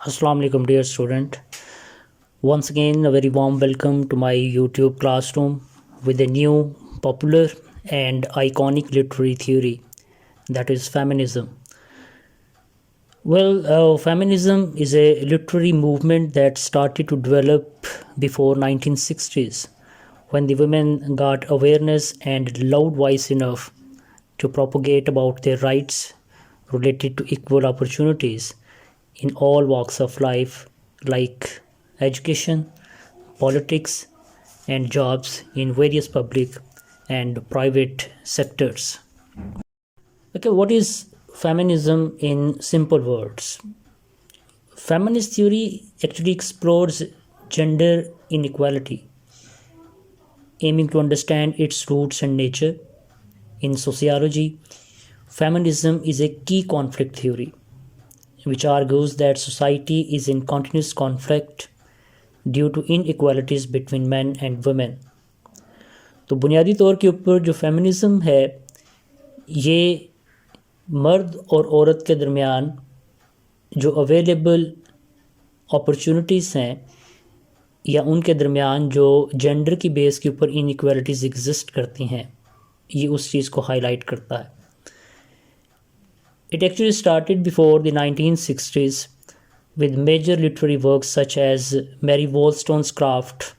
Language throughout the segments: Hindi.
Assalamu alaikum dear student. Once again a very warm welcome to my YouTube classroom with a new popular and iconic literary theory, that is feminism. Feminism is a literary movement that started to develop before 1960s when the women got awareness and loud voice enough to propagate about their rights related to equal opportunities in all walks of life, like education, politics, and jobs in various public and private sectors. Okay, what is feminism in simple words? Feminist theory actually explores gender inequality, aiming to understand its roots and nature. In sociology, feminism is a key conflict theory which argues that society is in continuous conflict due to inequalities between men and women. तो बुनियादी तौर के ऊपर जो फेमिनिज़म है ये मर्द और औरत के दरमियान जो अवेलेबल अपॉर्चुनिटीज़ हैं या उनके दरमियान जो जेंडर की बेस के ऊपर inequalities एग्जिस्ट करती हैं ये उस चीज़ को हाईलाइट करता है. It actually started before the 1960s with major literary works such as Mary Wollstonecraft,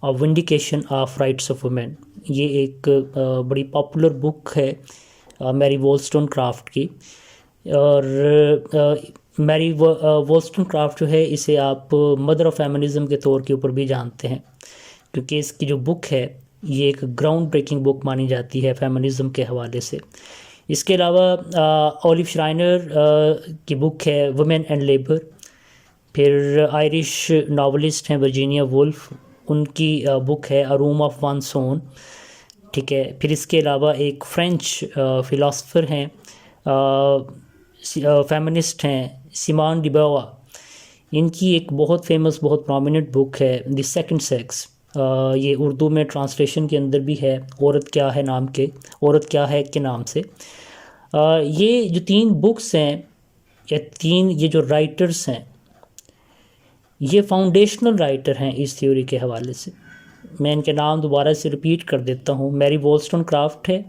A Vindication of Rights of Women. ये एक बड़ी पॉपुलर बुक है मैरी वॉलस्टोनक्राफ्ट की. और मैरी वॉलस्टोनक्राफ्ट जो है इसे आप मदर ऑफ फेमिनिज़म के तौर के ऊपर भी जानते हैं क्योंकि इसकी जो बुक है ये एक ग्राउंड ब्रेकिंग बुक मानी जाती है फेमिनिज़म के हवाले से. इसके अलावा ओलिव श्राइनर की बुक है वुमेन एंड लेबर. फिर आयरिश नावलिस्ट हैं वर्जीनिया वुल्फ, उनकी बुक है अ रूम ऑफ वन्स ओन. ठीक है. फिर इसके अलावा एक फ्रेंच फ़िलासफ़र हैं फेमिनिस्ट हैं सिमोन डी बोवा. इनकी एक बहुत फेमस बहुत प्रोमिनेंट बुक है द सेकंड सेक्स. ये उर्दू में ट्रांसलेशन के अंदर भी है औरत क्या है के नाम से. ये जो तीन बुक्स हैं या तीन ये जो राइटर्स हैं ये फाउंडेशनल राइटर हैं इस थ्योरी के हवाले से. मैं इनके नाम दोबारा से रिपीट कर देता हूँ. मैरी वॉलस्टोनक्राफ्ट है,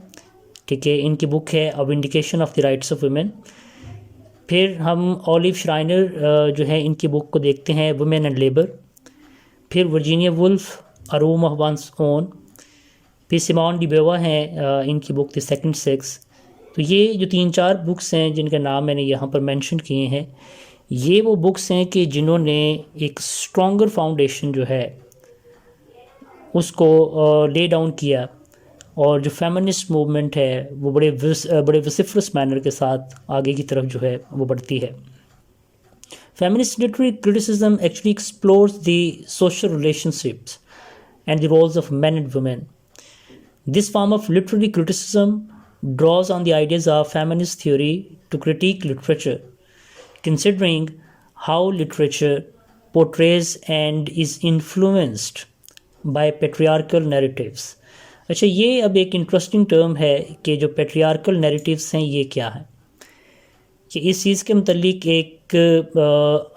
ठीक है, इनकी बुक है a vindication of the rights of women. फिर हम ओलिव श्राइनर जो है इनकी बुक को देखते हैं वुमेन एंड लेबर. फिर Virginia Woolf a room of one's own. फिर सिमोन डी बोवा हैं इनकी बुक द सेकंड सेक्स. तो ये जो तीन चार बुक्स हैं जिनके नाम मैंने यहाँ पर मेंशन किए हैं ये वो बुक्स हैं कि जिन्होंने एक स्ट्रॉन्गर फाउंडेशन जो है उसको ले डाउन किया और जो फेमिनिस्ट मूवमेंट है वो बड़े वसिफरस मैनर के साथ आगे की तरफ जो है वो बढ़ती है. Feminist literary criticism actually explores the social relationships and the roles of men and women. This form of literary criticism draws on the ideas of feminist theory to critique literature, considering how literature portrays and is influenced by patriarchal narratives. अच्छा, ये अब एक इंटरेस्टिंग टर्म है कि जो पेट्रियार्कल नैरेटिव्स हैं ये क्या है. कि इस चीज़ के मतलब एक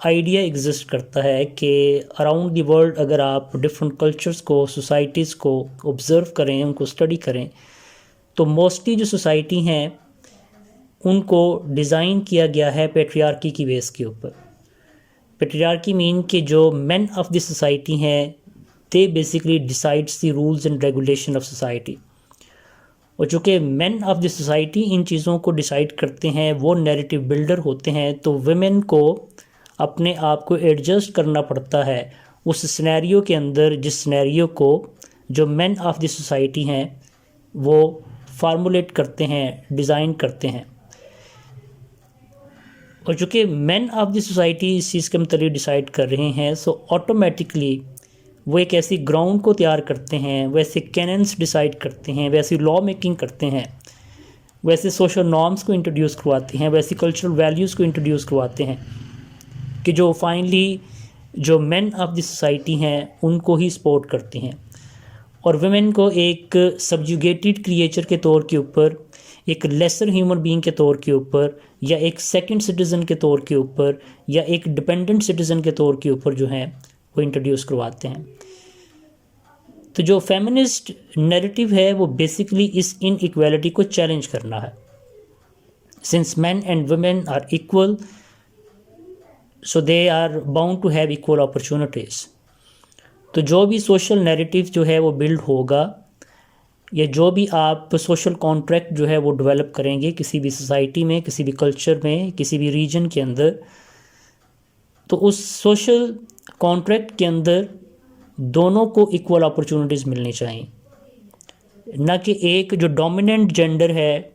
आइडिया एग्जिस्ट करता है कि अराउंड द वर्ल्ड अगर आप डिफरेंट कल्चर्स को सोसाइटीज़ को ऑब्ज़र्व करें उनको स्टडी करें तो मोस्टली जो सोसाइटी हैं उनको डिज़ाइन किया गया है पेट्रियार्की की बेस के ऊपर. पेट्रियार्की मीन कि जो मेन ऑफ द सोसाइटी हैं they basically decides the rules and regulation of society. और चूँकि main of the society in चीज़ों को डिसाइड करते हैं वो नैरेटिव बिल्डर होते हैं तो वुमेन को अपने आप को एडजस्ट करना पड़ता है उस सिनेरियो के अंदर जिस सिनेरियो को जो मेन ऑफ द सोसाइटी हैं वो फार्मूलेट करते हैं, डिज़ाइन करते हैं. और चूँकि मेन ऑफ द सोसाइटी इस चीज़ के मतलब डिसाइड कर रहे हैं सो ऑटोमेटिकली वो एक ऐसी ग्राउंड को तैयार करते हैं, वैसे कैनन्स डिसाइड करते हैं, वैसी लॉ मेकिंग करते हैं, वैसे सोशल नॉर्म्स को इंट्रोड्यूस करवाते हैं, वैसी कल्चरल वैल्यूज़ को इंट्रोड्यूस करवाते हैं कि जो फाइनली जो मेन ऑफ द सोसाइटी हैं उनको ही सपोर्ट करती हैं और वुमेन को एक सब्जुगेटेड क्रिएचर के तौर के ऊपर एक लेसर ह्यूमन बीइंग के तौर के ऊपर, या एक सेकंड सिटीज़न के तौर के ऊपर, या एक डिपेंडेंट सिटीज़न के तौर के ऊपर जो है वो इंट्रोड्यूस करवाते हैं। तो जो फेमिनिस्ट नैरेटिव है वो बेसिकली इस इनइक्वालिटी को चैलेंज करना है। Since man and women are equal, so they are bound to have equal opportunities. तो जो भी सोशल नैरेटिव जो है वो बिल्ड होगा, या जो भी आप सोशल कॉन्ट्रैक्ट जो है वो डेवलप करेंगे किसी भी सोसाइटी में, किसी भी कल्चर में, किसी भी रीजन के अंदर, तो उस सोशल कॉन्ट्रैक्ट के अंदर दोनों को इक्वल अपॉर्चुनिटीज़ मिलनी चाहिए। ना कि एक जो डोमिनेंट जेंडर है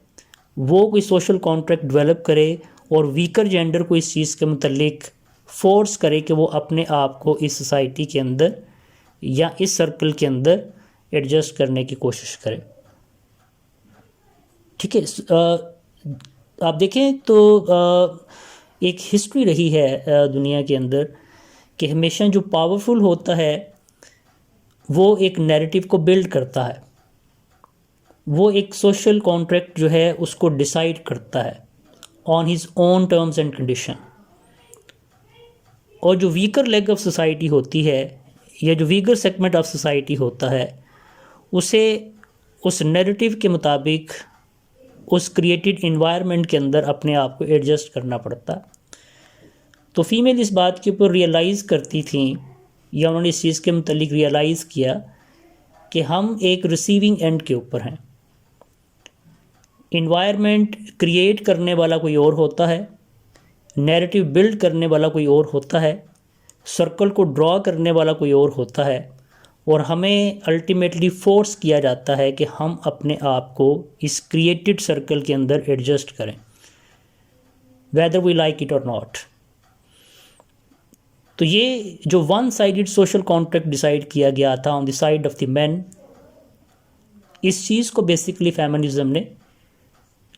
वो कोई सोशल कॉन्ट्रैक्ट डेवलप करे और वीकर जेंडर को इस चीज़ के मुतल्लिक फोर्स करे कि वो अपने आप को इस सोसाइटी के अंदर या इस सर्कल के अंदर एडजस्ट करने की कोशिश करे। ठीक है, आप देखें तो एक हिस्ट्री रही है दुनिया के अंदर कि हमेशा जो पावरफुल होता है वो एक नैरेटिव को बिल्ड करता है, वो एक सोशल कॉन्ट्रैक्ट जो है उसको डिसाइड करता है on his own terms and condition. और जो वीकर लेग ऑफ सोसाइटी होती है या जो वीकर सेगमेंट ऑफ सोसाइटी होता है उसे उस नैरेटिव के मुताबिक उस क्रिएटेड इन्वायरमेंट के अंदर अपने आप को एडजस्ट करना पड़ता। तो फीमेल इस बात के ऊपर रियलाइज़ करती थी या उन्होंने इस चीज़ के मुतल्लिक रियलाइज़ किया कि हम एक रिसीविंग एंड के ऊपर हैं। इन्वायरमेंट क्रिएट करने वाला कोई और होता है, नैरेटिव बिल्ड करने वाला कोई और होता है, सर्कल को ड्रॉ करने वाला कोई और होता है, और हमें अल्टीमेटली फोर्स किया जाता है कि हम अपने आप को इस क्रिएटेड सर्कल के अंदर एडजस्ट करें, वेदर वी लाइक इट और नॉट। तो ये जो one sided social contract decide किया गया था on the side of the man, इस चीज़ को बेसिकली फेमिनिज्म ने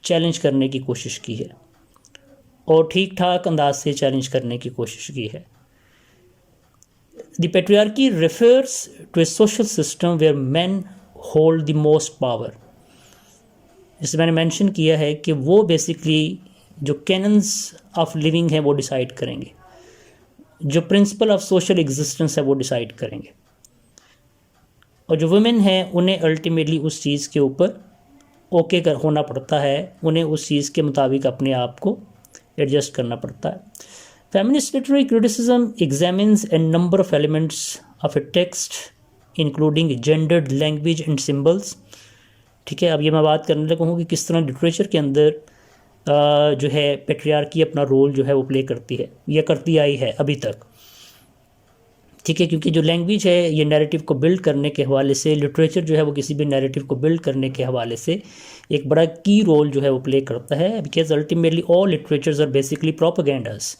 चैलेंज करने की कोशिश की है और ठीक ठाक अंदाज से चैलेंज करने की कोशिश की है। The patriarchy refers to a social system where men hold the most power। जैसे मैंने मेंशन किया है कि वो बेसिकली जो कैनन्स ऑफ लिविंग है वो डिसाइड करेंगे, जो प्रिंसिपल ऑफ सोशल एग्जिस्टेंस है वो डिसाइड करेंगे, और जो वुमेन हैं उन्हें अल्टीमेटली उस चीज़ के ऊपर ओके होना पड़ता है, उन्हें उस चीज़ के मुताबिक अपने आप को एडजस्ट करना पड़ता है। Feminist literary criticism examines a number of elements of a text including gendered language and symbols। ठीक है, अब ये मैं बात करने लगा हूँ कि किस तरह लिटरेचर के अंदर जो है पेट्रियार्की अपना रोल जो है वो प्ले करती है या करती आई है अभी तक। ठीक है, क्योंकि जो लैंग्वेज है ये नैरेटिव को बिल्ड करने के हवाले से, लिटरेचर जो है वो किसी भी नैरेटिव को बिल्ड करने के हवाले से एक बड़ा की रोल जो है वो प्ले करता है, because ultimately all literatures are basically propagandas.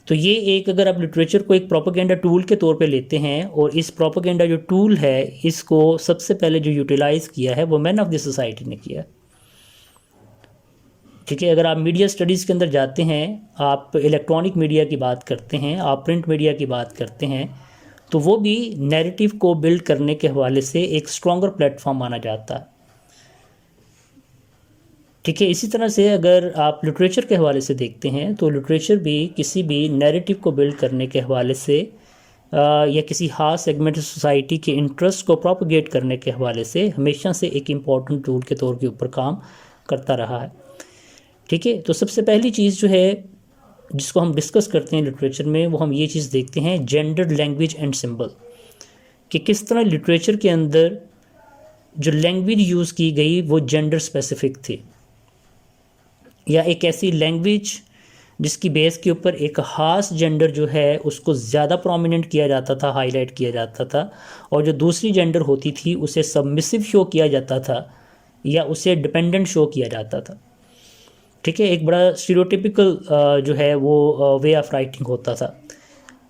तो ये एक, अगर आप लिटरेचर को एक प्रोपेगेंडा टूल के तौर पे लेते हैं और इस प्रोपेगेंडा जो टूल है इसको सबसे पहले जो यूटिलाइज़ किया है वो मैन ऑफ द सोसाइटी ने किया। ठीक है, अगर आप मीडिया स्टडीज़ के अंदर जाते हैं, आप इलेक्ट्रॉनिक मीडिया की बात करते हैं, आप प्रिंट मीडिया की बात करते हैं, तो वो भी नैरेटिव को बिल्ड करने के हवाले से एक स्ट्रॉन्गर प्लेटफॉर्म माना जाता है। ठीक है, इसी तरह से अगर आप लिटरेचर के हवाले से देखते हैं तो लिटरेचर भी किसी भी नैरेटिव को बिल्ड करने के हवाले से या किसी खास सेगमेंट सोसाइटी के इंटरेस्ट को प्रोपगेट करने के हवाले से हमेशा से एक इम्पॉर्टेंट टूल के तौर के ऊपर काम करता रहा है। ठीक है, तो सबसे पहली चीज़ जो है जिसको हम डिस्कस करते हैं लिटरेचर में वो हम ये चीज़ देखते हैं, जेंडर्ड लैंग्वेज एंड सिंबल, कि किस तरह लिटरेचर के अंदर जो लैंग्वेज यूज़ की गई वो जेंडर स्पेसिफिक थी, या एक ऐसी लैंग्वेज जिसकी बेस के ऊपर एक ख़ास जेंडर जो है उसको ज़्यादा प्रोमिनेंट किया जाता था, हाईलाइट किया जाता था, और जो दूसरी जेंडर होती थी उसे सबमिसिव शो किया जाता था या उसे डिपेंडेंट शो किया जाता था। ठीक है, एक बड़ा स्टीरियोटिपिकल जो है वो वे ऑफ राइटिंग होता था।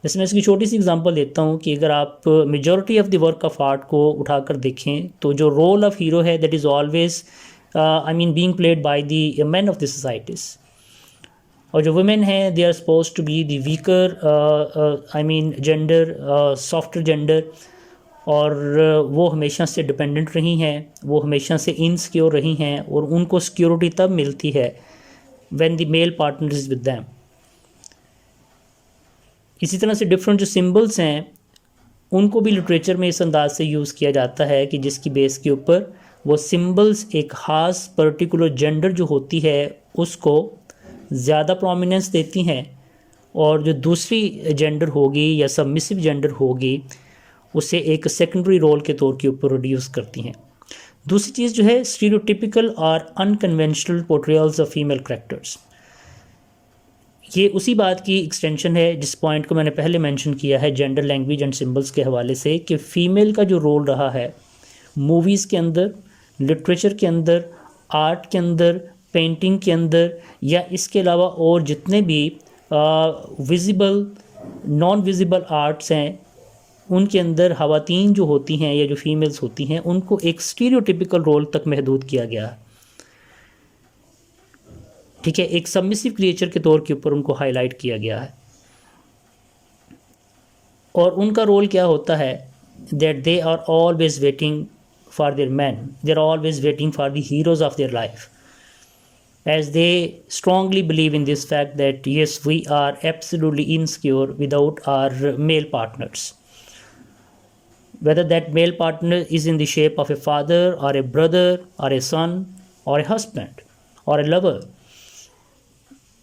जैसे मैं इसकी छोटी सी एग्जांपल देता हूँ कि अगर आप majority of the work of art को उठाकर देखें तो जो रोल ऑफ हीरो है that is always being played by the men of the societies, और जो women हैं they are supposed to be the weaker gender, softer gender, और वो हमेशा से डिपेंडेंट रही हैं, वो हमेशा से इनसिक्योर रही हैं, और उनको सिक्योरिटी तब मिलती है when the male partner is with them. इसी तरह से डिफरेंट जो सिंबल्स हैं उनको भी लिटरेचर में इस अंदाज से यूज़ किया जाता है कि जिसकी बेस के ऊपर वो सिंबल्स एक ख़ास पर्टिकुलर जेंडर जो होती है उसको ज़्यादा प्रोमिनेंस देती हैं, और जो दूसरी जेंडर होगी या सबमिसिव जेंडर होगी उसे एक सेकेंडरी रोल के तौर के ऊपर रिड्यूस करती हैं। दूसरी चीज़ जो है स्टीरियोटिपिकल और unconventional portrayals of female characters. ये उसी बात की एक्सटेंशन है जिस पॉइंट को मैंने पहले मेंशन किया है जेंडर, लैंग्वेज एंड सिंबल्स के हवाले से, कि फ़ीमेल का जो रोल रहा है मूवीज़ के अंदर, लिटरेचर के अंदर, आर्ट के अंदर, पेंटिंग के अंदर, या इसके अलावा और जितने भी विजिबल नॉन विजिबल आर्ट्स हैं उनके अंदर ख़वातीन जो होती हैं या जो फीमेल्स होती हैं उनको एक स्टीरियोटिपिकल रोल तक महदूद किया गया है। ठीक है, एक सबमिसिव क्रिएचर के तौर के ऊपर उनको हाईलाइट किया गया है। और उनका रोल क्या होता है, that they are always waiting for their man, they are always waiting for the heroes of their life, as they strongly believe in this fact that yes, we are absolutely insecure without our male partners, whether that male partner is in the shape of a father or a brother or a son or a husband or a lover,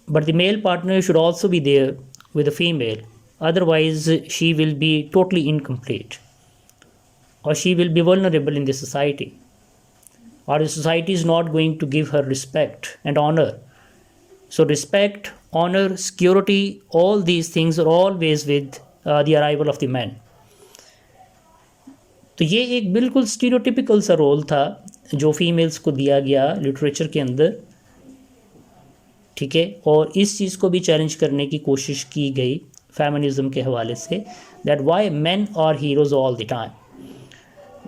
but the male partner should also be there with a female, otherwise she will be totally incomplete, or she will be vulnerable in the society, or the society is not going to give her respect and honor. So respect, honor, security, all these things are always with the arrival of the man. तो ये एक बिल्कुल स्टीरियोटिपिकल सा रोल था जो फीमेल्स को दिया गया लिटरेचर के अंदर। ठीक है, और इस चीज़ को भी चैलेंज करने की कोशिश की गई फेमिनिज्म के हवाले से, that why men are heroes all the time,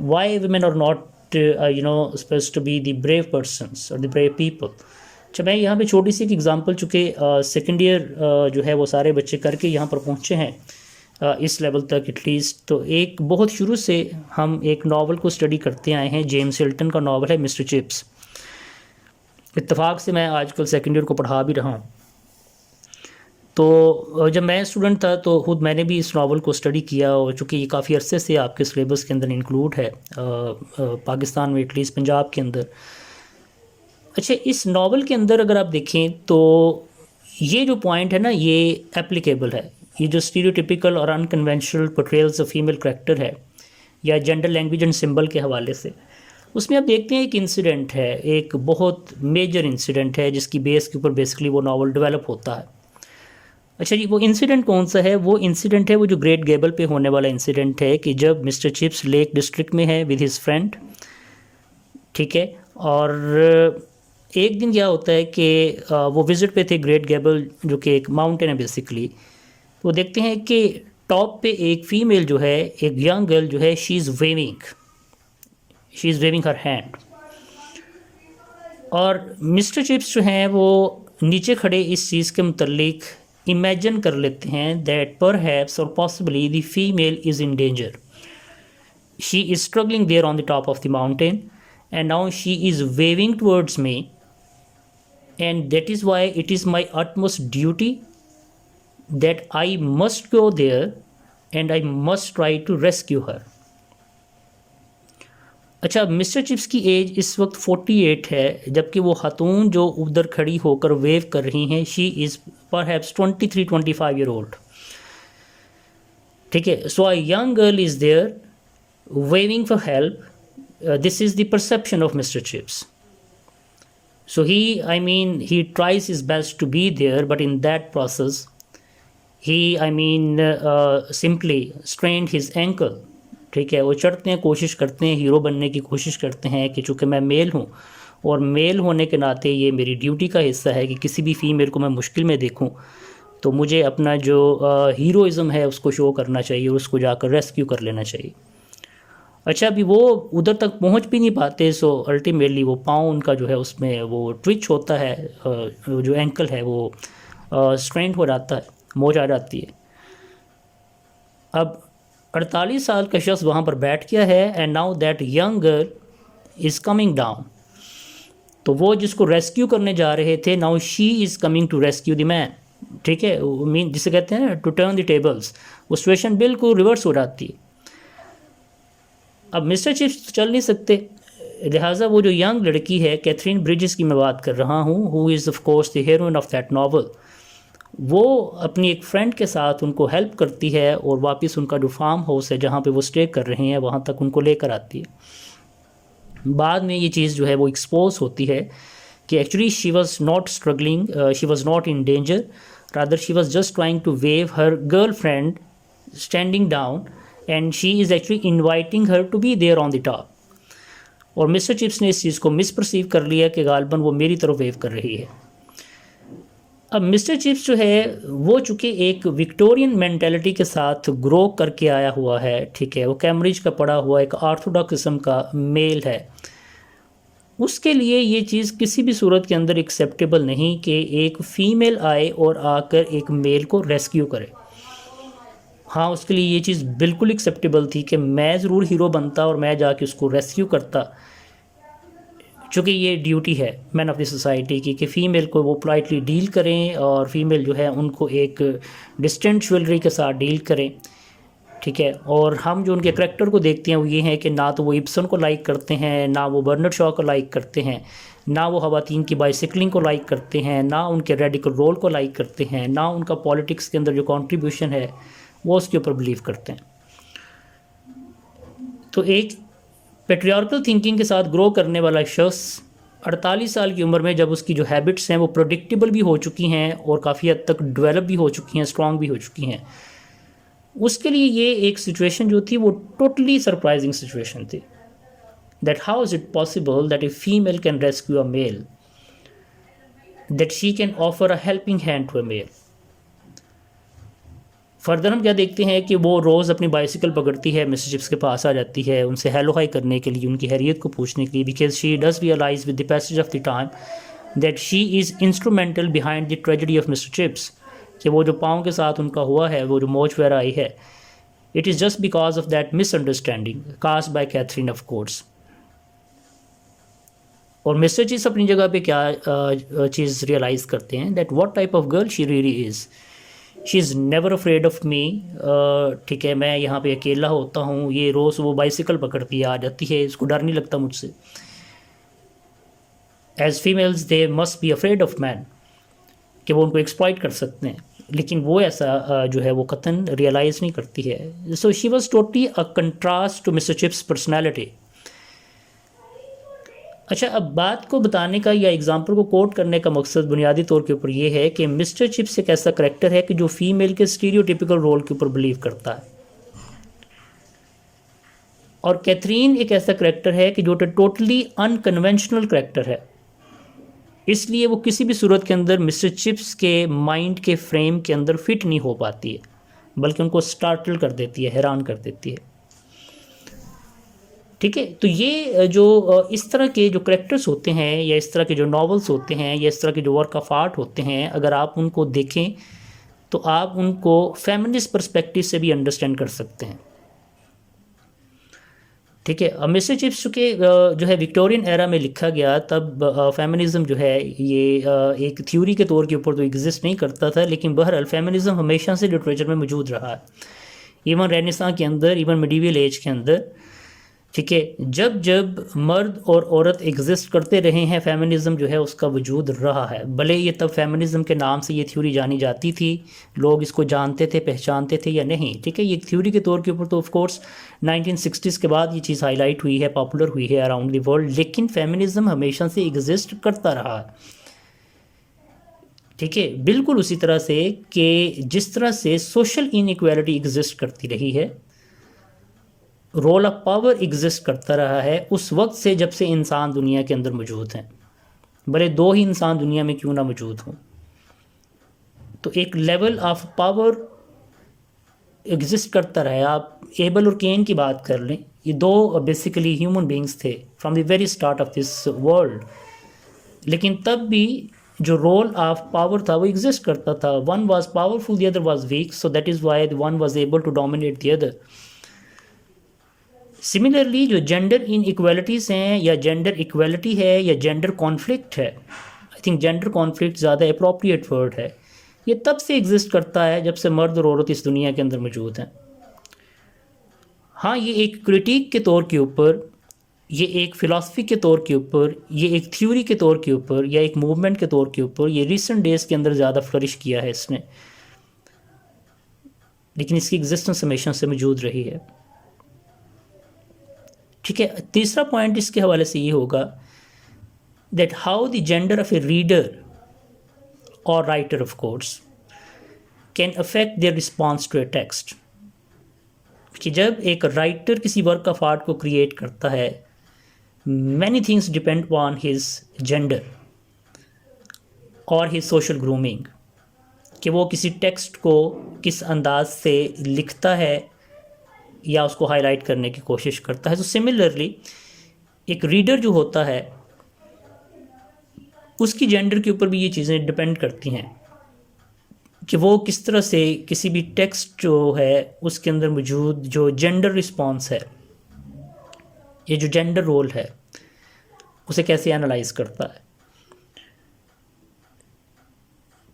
why women are not supposed to be the brave persons or the brave people। अच्छा, मैं यहाँ पे छोटी सी एक एग्जांपल, चूँकि सेकेंड ईयर जो है वो सारे बच्चे करके यहाँ पर पहुँचे हैं इस लेवल तक एटलीस्ट, तो एक बहुत शुरू से हम एक नावल को स्टडी करते आए हैं। जेम्स हिल्टन का नावल है मिस्टर चिप्स। इत्तेफाक से मैं आजकल सेकेंड ईयर को पढ़ा भी रहा हूँ। तो जब मैं स्टूडेंट था तो खुद मैंने भी इस नावल को स्टडी किया, और चूँकि ये काफ़ी अरसे से आपके सिलेबस के अंदर इंक्लूड है पाकिस्तान में, एटलीस्ट पंजाब के अंदर। अच्छा, इस नावल के अंदर अगर आप देखें तो ये जो पॉइंट है ना, ये एप्लीकेबल है। ये जो स्टीरियोटिपिकल और unconventional portrayals of female character है या जेंडर, लैंग्वेज एंड सिंबल के हवाले से, उसमें आप देखते हैं एक इंसिडेंट है, एक बहुत मेजर इंसिडेंट है जिसकी बेस के ऊपर बेसिकली वो नावल डेवलप होता है। अच्छा जी, वो इंसिडेंट कौन सा है? वो इंसिडेंट है वो जो ग्रेट गेबल पे होने वाला इंसिडेंट है कि जब मिस्टर चिप्स लेक डिस्ट्रिक्ट में है विद हिज फ्रेंड। ठीक है, और एक दिन क्या होता है कि वो विज़िट पे थे ग्रेट गेबल, जो कि एक माउंटेन है बेसिकली। वो देखते हैं कि टॉप पे एक फ़ीमेल जो है, एक यंग गर्ल जो है, she is waving her hand. और मिस्टर चिप्स जो हैं वो नीचे खड़े इस चीज़ के मुतल्लिक इमेजिन कर लेते हैं दैट परहैप्स और possibly the female is in danger. She is struggling there on the top of the mountain and now she is waving towards me, and that is why it is my utmost duty that I must go there and I must try to rescue her। अच्छा, मिस्टर चिप्स की एज इस वक्त 48 है, जबकि वो खातून जो उधर खड़ी होकर वेव कर रही हैं, she is perhaps 23-25 year old. ठीक है, so a young girl is there waving for help. This is the perception of Mr. Chips. So he tries his best to be there, but in that process, he simply strained his ankle। ठीक है, वो चढ़ते हैं, कोशिश करते हैं, हीरो बनने की कोशिश करते हैं कि चूँकि मैं मेल हूँ और मेल होने के नाते ये मेरी ड्यूटी का हिस्सा है कि किसी भी फीमेल को मैं मुश्किल में देखूँ तो मुझे अपना जो हीरोइज़म है उसको शो करना चाहिए और उसको जाकर रेस्क्यू कर लेना चाहिए। अच्छा, अभी वो उधर तक पहुंच भी नहीं पाते, सो अल्टीमेटली वो पाँव उनका जो है उसमें वो ट्विच होता है, जो एंकल है वो स्ट्रेंड हो जाता है, मोच आ जाती है। अब 48 साल का शख्स वहाँ पर बैठ गया है and now that young girl is coming down. तो वो जिसको रेस्क्यू करने जा रहे थे, now she is coming to rescue the man. ठीक है, मीन जिसे कहते हैं टू टर्न द टेबल्स, वो सिचुएशन बिल्कुल रिवर्स हो जाती है। अब मिस्टर चिप्स तो चल नहीं सकते, लिहाजा वो जो यंग लड़की है, कैथरीन ब्रिजेस की मैं बात कर रहा हूँ, who is of course the heroine of that novel, वो अपनी एक फ्रेंड के साथ उनको हेल्प करती है और वापस उनका जो फार्म हाउस है जहाँ पे वो स्टे कर रहे हैं वहाँ तक उनको लेकर आती है। बाद में ये चीज़ जो है वो एक्सपोज होती है कि actually she was not struggling, she was not in danger, rather she was just trying to wave her girl friend standing down and she is actually inviting her to be there on the top. और मिस्टर चिप्स ने इस चीज़ को मिसपर्सीव कर लिया कि गालबन वो मेरी तरफ वेव कर रही है। अब मिस्टर चिप्स जो है वो चूँकि एक विक्टोरियन मेंटालिटी के साथ ग्रो करके आया हुआ है, ठीक है, वो कैम्ब्रिज का पढ़ा हुआ एक ऑर्थोडॉक्स किस्म का मेल है, उसके लिए ये चीज़ किसी भी सूरत के अंदर एक्सेप्टेबल नहीं कि एक फ़ीमेल आए और आकर एक मेल को रेस्क्यू करे। हाँ, उसके लिए ये चीज़ बिल्कुल एक्सेप्टेबल थी कि मैं ज़रूर हीरो बनता और मैं जाके उसको रेस्क्यू करता, चूँकि ये ड्यूटी है मैन ऑफ द सोसाइटी की कि फ़ीमेल को वो पोलाइटली डील करें और फीमेल जो है उनको एक डिस्टेंट ज्वेलरी के साथ डील करें, ठीक है। और हम जो उनके करैक्टर को देखते हैं वो ये है कि ना तो वो इब्सन को लाइक करते हैं, ना वो बर्नर्ड शॉ को लाइक करते हैं, ना वो ख़वातीन की बाइसिकलिंग को लाइक करते हैं, ना उनके रेडिकल रोल को लाइक करते हैं, ना उनका पॉलिटिक्स के अंदर जो कंट्रीब्यूशन है वो उसके ऊपर बिलीव करते हैं। तो एक पेट्रियार्कल थिंकिंग के साथ ग्रो करने वाला शख्स 48 साल की उम्र में जब उसकी जो हैबिट्स हैं वो प्रोडिक्टेबल भी हो चुकी हैं और काफ़ी हद तक डेवलप भी हो चुकी हैं, स्ट्रॉन्ग भी हो चुकी हैं, उसके लिए ये एक सिचुएशन जो थी वो टोटली सरप्राइजिंग सिचुएशन थी। That how is it possible that a female can rescue a male, that she can offer a helping hand to a male. Further हम क्या देखते हैं कि वो रोज़ अपनी बाइसिकल पकड़ती है, मिस्टर चिप्स के पास आ जाती है उनसे हेलो हाई करने के लिए, उनकी हैरियत को पूछने के लिए, because she does realise with the passage of the time that she is instrumental behind the tragedy of mister Chips, कि वो जो पाँव के साथ उनका हुआ है, वो जो मौज वगैरह आई है, it is just because of that misunderstanding cast by Catherine of course. और मिस्टर चिप्स अपनी जगह पे क्या चीज़ रियलाइज़ करते हैं, that what type of girl she really is, she is never afraid of me, ठीक है, मैं यहाँ पे अकेला होता हूँ, ये रोज़ वो बाइसिकल पकड़ती आ जाती है, इसको डर नहीं लगता मुझसे। As females they must be afraid of man, कि वो उनको एक्सप्लॉइट कर सकते हैं, लेकिन वो ऐसा जो है वो कतन रियलाइज़ नहीं करती है। So she was totally a contrast to mister Chips personality. अच्छा, अब बात को बताने का या एग्जाम्पल को कोट करने का मकसद बुनियादी तौर के ऊपर ये है कि मिस्टर चिप्स एक ऐसा करेक्टर है कि जो फीमेल के स्टीरियोटिपिकल रोल के ऊपर बिलीव करता है, और कैथरीन एक ऐसा करेक्टर है कि जो टोटली अनकन्वेंशनल करेक्टर है, इसलिए वो किसी भी सूरत के अंदर मिस्टर चिप्स के माइंड के फ्रेम के अंदर फिट नहीं हो पाती है, बल्कि उनको स्टार्टल कर देती है, हैरान कर देती है, ठीक है। तो ये जो इस तरह के जो करेक्टर्स होते हैं या इस तरह के जो नॉवेल्स होते हैं या इस तरह के जो वर्क ऑफ आर्ट होते हैं, अगर आप उनको देखें तो आप उनको फेमिनिस्ट पर्सपेक्टिव से भी अंडरस्टैंड कर सकते हैं, ठीक है। मिस्टर चिप्स चूँकि जो है विक्टोरियन एरा में लिखा गया, तब फेमिनिज़म जो है ये एक थ्योरी के तौर के ऊपर तो एग्जिस्ट नहीं करता था, लेकिन बहरहाल फेमिनिज़म हमेशा से लिटरेचर में मौजूद रहा है, इवन रेनेसां के अंदर, इवन मिडीवल एज के अंदर, ठीक है। जब जब मर्द और औरत एग्जिस्ट करते रहे हैं, फेमिनिज़म जो है उसका वजूद रहा है, भले ये तब फेमिनिज़म के नाम से ये थ्योरी जानी जाती थी, लोग इसको जानते थे, पहचानते थे या नहीं, ठीक है। ये थ्योरी के तौर के ऊपर तो ऑफ कोर्स 1960s के बाद ये चीज़ हाईलाइट हुई है, पॉपुलर हुई है अराउंड द वर्ल्ड, लेकिन फेमिनिज़म हमेशा से एग्जिस्ट करता रहा है, ठीक है। बिल्कुल उसी तरह से कि जिस तरह से सोशल इनइक्वालिटी एग्जिस्ट करती रही है, रोल ऑफ पावर एग्जिस्ट करता रहा है उस वक्त से जब से इंसान दुनिया के अंदर मौजूद हैं, भले दो ही इंसान दुनिया में क्यों ना मौजूद हों, तो एक लेवल ऑफ पावर एग्जिस्ट करता रहा है। आप एबल और केन की बात कर लें, ये दो बेसिकली ह्यूमन बींग्स थे from the very start of this world, लेकिन तब भी जो रोल ऑफ पावर था वो एग्जिस्ट करता था। One was powerful, the other was weak, so that is why one was able to dominate the other. Similarly जो जेंडर इन इक्वालिटीज़ हैं या जेंडर इक्वालिटी है या जेंडर कॉन्फ्लिक्ट है, आई थिंक जेंडर कॉन्फ्लिक्ट ज़्यादा अप्रोप्रिएट वर्ड है, ये तब से एग्जिस्ट करता है जब से मर्द और औरत इस दुनिया के अंदर मौजूद हैं। हाँ, ये एक क्रिटिक के तौर के ऊपर, ये एक फ़िलासफ़ी के तौर के ऊपर, ये एक थ्योरी के तौर के ऊपर या एक मूवमेंट के तौर के ऊपर ये रिसेंट डेज़ के अंदर ज़्यादा फ्लरिश किया है इसने, लेकिन इसकी एग्जिस्टेंस हमेशा से मौजूद रही है। ठीक है, तीसरा पॉइंट इसके हवाले से ये होगा that how the gender of a reader और writer of course can affect their response to a text. कि जब एक राइटर किसी वर्क ऑफ आर्ट को क्रिएट करता है, many things depend on his gender और हिज सोशल ग्रूमिंग, कि वो किसी टेक्स्ट को किस अंदाज से लिखता है या उसको हाईलाइट करने की कोशिश करता है। तो सिमिलरली एक रीडर जो होता है उसकी जेंडर के ऊपर भी ये चीज़ें डिपेंड करती हैं कि वो किस तरह से किसी भी टेक्स्ट जो है उसके अंदर मौजूद जो जेंडर रिस्पॉन्स है, ये जो जेंडर रोल है, उसे कैसे एनालाइज करता है।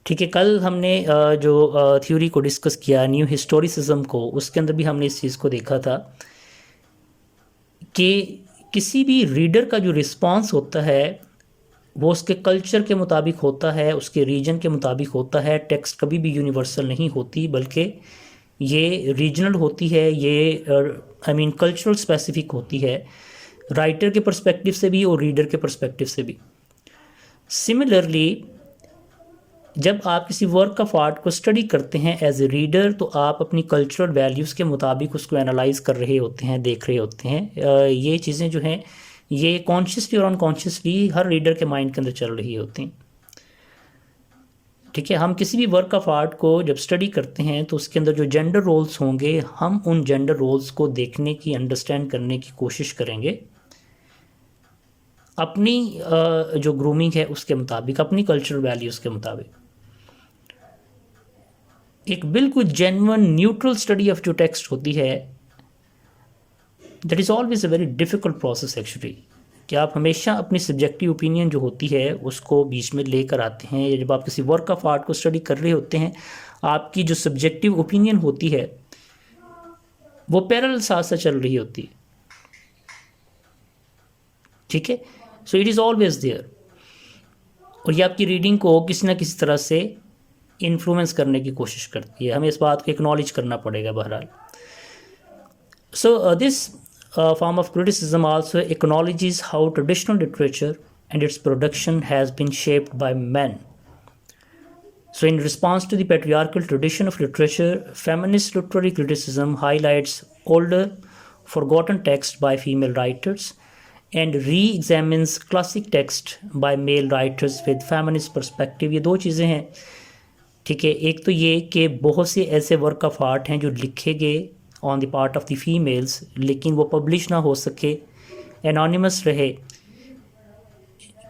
ठीक है, कल हमने जो थ्योरी को डिस्कस किया न्यू हिस्टोरिसिज्म को, उसके अंदर भी हमने इस चीज़ को देखा था कि किसी भी रीडर का जो रिस्पॉन्स होता है वो उसके कल्चर के मुताबिक होता है, उसके रीजन के मुताबिक होता है। टेक्स्ट कभी भी यूनिवर्सल नहीं होती, बल्कि ये रीजनल होती है, ये आई मीन कल्चरल स्पेसिफिक होती है, राइटर के पर्सपेक्टिव से भी और रीडर के पर्सपेक्टिव से भी। सिमिलरली जब आप किसी वर्क ऑफ आर्ट को स्टडी करते हैं एज ए रीडर, तो आप अपनी कल्चरल वैल्यूज़ के मुताबिक उसको एनालाइज कर रहे होते हैं, देख रहे होते हैं। ये चीज़ें जो हैं ये कॉन्शियसली और अनकॉन्शियसली हर रीडर के माइंड के अंदर चल रही होती हैं। ठीक है, हम किसी भी वर्क ऑफ आर्ट को जब स्टडी करते हैं तो उसके अंदर जो जेंडर रोल्स होंगे, हम उन जेंडर रोल्स को देखने की, अंडरस्टैंड करने की कोशिश करेंगे अपनी जो ग्रूमिंग है उसके मुताबिक, अपनी कल्चरल वैल्यूज़ के मुताबिक। एक बिल्कुल जेन्युइन न्यूट्रल स्टडी ऑफ जो टेक्स्ट होती है, that is always a very difficult process actually, कि आप हमेशा अपनी सब्जेक्टिव ओपिनियन जो होती है उसको बीच में लेकर आते हैं। या जब आप किसी वर्क ऑफ आर्ट को स्टडी कर रहे होते हैं, आपकी जो सब्जेक्टिव ओपिनियन होती है वो पैरेलल साथ साथ चल रही होती है। ठीक है, so it is always there, और ये आपकी रीडिंग को किसी ना किसी तरह से इन्फ्लुएंस करने की कोशिश करती है। हमें इस बात को एक्नॉलेज करना पड़ेगा बहरहाल। So this form of criticism also acknowledges how traditional literature and its production has been shaped by men. So in response to the patriarchal tradition of literature, feminist literary criticism highlights older, forgotten texts by female writers and re-examines classic text by male writers with feminist perspective. ये दो चीज़ें हैं। ठीक है, एक तो ये कि बहुत से ऐसे वर्क ऑफ आर्ट हैं जो लिखे गए on the part of the females, लेकिन वो पब्लिश ना हो सके, एनोनिमस रहे,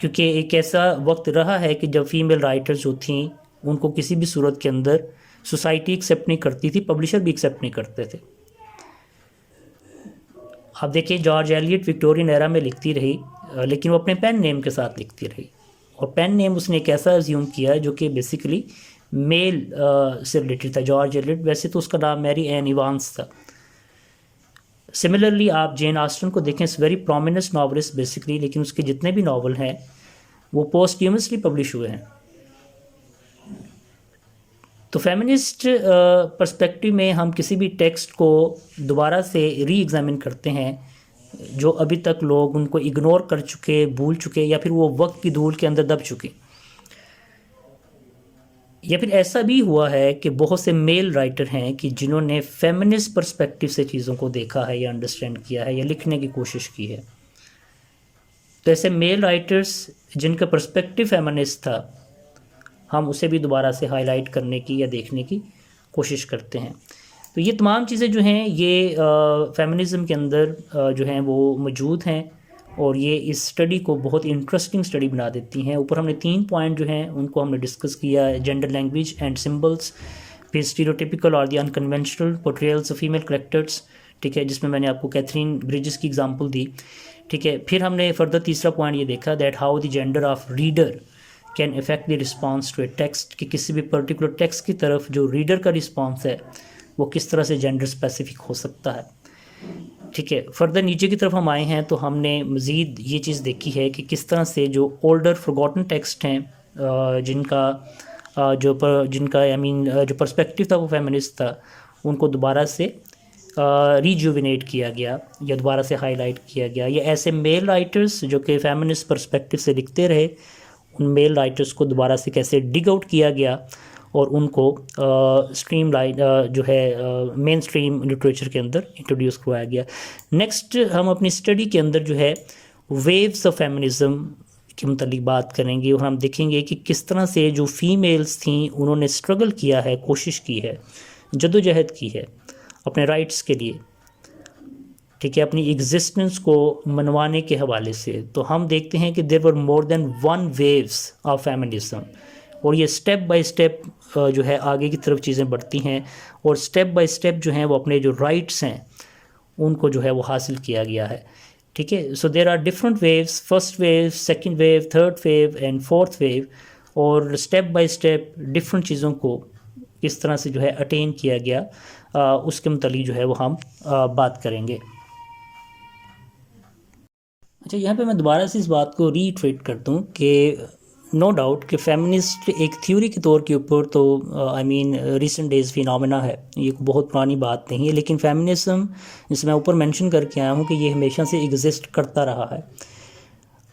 क्योंकि एक ऐसा वक्त रहा है कि जब फीमेल राइटर्स जो थी उनको किसी भी सूरत के अंदर सोसाइटी एक्सेप्ट नहीं करती थी, पब्लिशर भी एक्सेप्ट नहीं करते थे। आप देखिए, जॉर्ज एलियट विक्टोरियन एरा में लिखती रही, लेकिन वो अपने पेन नेम के साथ लिखती रही, और पेन नेम उसने एक ऐसा अज्यूम किया जो कि बेसिकली मेल से रिलेटेड था। जॉर्ज एलियट, वैसे तो उसका नाम मैरी एन इवांस था। सिमिलरली आप जेन ऑस्टन को देखें, इस वेरी प्रोमिनेंट नॉवलिस्ट बेसिकली, लेकिन उसके जितने भी नावल हैं वो पोस्ट्यूमसली पब्लिश हुए हैं। तो फेमिनिस्ट पर्सपेक्टिव में हम किसी भी टेक्स्ट को दोबारा से री एग्जामिन करते हैं जो अभी तक लोग उनको इग्नोर कर चुके, भूल चुके, या फिर वो वक्त की धूल के अंदर दब चुके। या फिर ऐसा भी हुआ है कि बहुत से मेल राइटर हैं कि जिन्होंने फेमिनिस्ट पर्सपेक्टिव से चीज़ों को देखा है या अंडरस्टैंड किया है या लिखने की कोशिश की है। तो ऐसे मेल राइटर्स जिनका पर्सपेक्टिव फेमिनिस्ट था, हम उसे भी दोबारा से हाईलाइट करने की या देखने की कोशिश करते हैं। तो ये तमाम चीज़ें जो हैं ये फेमिनिज़म के अंदर जो हैं वो मौजूद हैं, और ये इस स्टडी को बहुत इंटरेस्टिंग स्टडी बना देती हैं। ऊपर हमने 3 पॉइंट जो हैं उनको हमने डिस्कस किया, जेंडर, लैंग्वेज एंड सिम्बल्स, फिर स्टीरियोटिपिकल और the unconventional portrayals of female characters, ठीक है, जिसमें मैंने आपको कैथरीन ब्रिजेस की एग्जांपल दी। ठीक है, फिर हमने फर्दर तीसरा पॉइंट ये देखा that how the gender of reader can effect the response to a text, कि किसी भी पर्टिकुलर टेक्स्ट की तरफ जो रीडर का रिस्पॉन्स है वो किस तरह से जेंडर स्पेसिफिक हो सकता है। ठीक है, फर्दर नीचे की तरफ हम आए हैं तो हमने मज़ीद ये चीज़ देखी है कि किस तरह से जो ओल्डर फॉरगॉटन टेक्स्ट हैं जिनका आई मीन जो पर्सपेक्टिव था वो फेमिनिस्ट था, उनको दोबारा से रिजुविनेट किया गया या दोबारा से हाईलाइट किया गया, या ऐसे मेल राइटर्स जो कि फेमिनिस्ट पर्सपेक्टिव से लिखते रहे उन मेल राइटर्स को दोबारा से कैसे डिग आउट किया गया और उनको स्ट्रीम लाइन जो है मेन स्ट्रीम लिटरेचर के अंदर इंट्रोड्यूस करवाया गया। नेक्स्ट हम अपनी स्टडी के अंदर जो है वेव्स ऑफ फेमिनिज़म के मुतालिक बात करेंगे और हम देखेंगे कि किस तरह से जो फीमेल्स थी उन्होंने स्ट्रगल किया है, कोशिश की है, जद्दोजहद की है अपने राइट्स के लिए। ठीक है, अपनी एग्जिस्टेंस को मनवाने के हवाले से। तो हम देखते हैं कि there were more than one waves of feminism, और ये स्टेप बाय स्टेप जो है आगे की तरफ चीज़ें बढ़ती हैं और स्टेप बाय स्टेप जो हैं वो अपने जो राइट्स हैं उनको जो है वो हासिल किया गया है। ठीक है, so there are different waves, first wave, second wave, third wave and fourth wave, और स्टेप बाय स्टेप डिफरेंट चीज़ों को किस तरह से जो है अटेन किया गया उसके मुतालिक जो है वो हम बात करेंगे। अच्छा, यहाँ पे मैं दोबारा से इस बात को रीट्रेट कर दूँ कि नो डाउट कि फेमिनिस्ट एक थ्योरी के तौर के ऊपर तो I mean recent days phenomena है, ये बहुत पुरानी बात नहीं है, लेकिन फेमिनिज्म जिसे मैं ऊपर मेंशन करके आया हूँ कि ये हमेशा से एग्जिस्ट करता रहा है।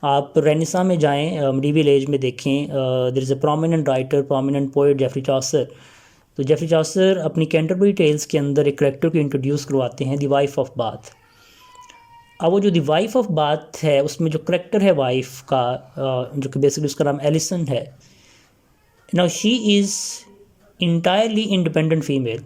आप रेनेसां में जाएं, मिडीवल एज में देखें, there is a prominent writer, prominent poet Geoffrey Chaucer. तो जेफरी चॉसर अपनी कैंटरबरी टेल्स के अंदर एक कैरेक्टर को इंट्रोड्यूस करवाते हैं, द वाइफ ऑफ बाथ। अब वो जो द वाइफ ऑफ बाथ है उसमें जो करेक्टर है वाइफ का जो कि बेसिकली उसका नाम एलिसन है। Now she is entirely independent female,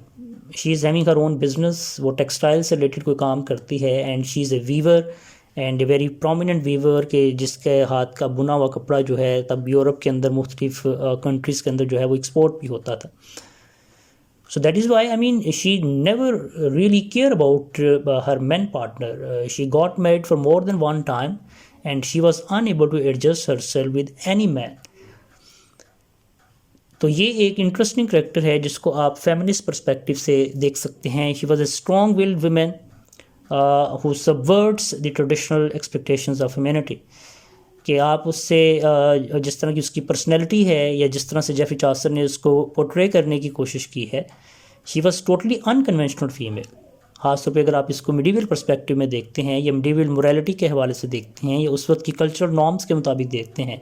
she is having her own business, वो टेक्सटाइल से रिलेटेड कोई काम करती है and she is a weaver and a very prominent weaver के जिसके हाथ का बुना हुआ कपड़ा जो है तब यूरोप के अंदर मुख्तलिफ कंट्रीज़ के अंदर जो है वो एक्सपोर्ट भी होता था। So that is why, I mean, she never really cared about her men partner. She got married for more than one time and she was unable to adjust herself with any man. तो ये एक इंटरेस्टिंग करेक्टर है जिसको आप फेमिनिस्ट पर्सपेक्टिव से देख सकते हैं। She was a strong-willed woman who subverts the traditional expectations of femininity. कि आप उससे जिस तरह की उसकी पर्सनैलिटी है या जिस तरह से जेफरी चॉसर ने उसको पोर्ट्रे करने की कोशिश की है, she was totally unconventional female. ख़ासतौर पे अगर आप इसको मिडीवल पर्सपेक्टिव में देखते हैं या मिडीवल मोरालिटी के हवाले से देखते हैं या उस वक्त की कल्चरल नॉर्म्स के मुताबिक देखते हैं,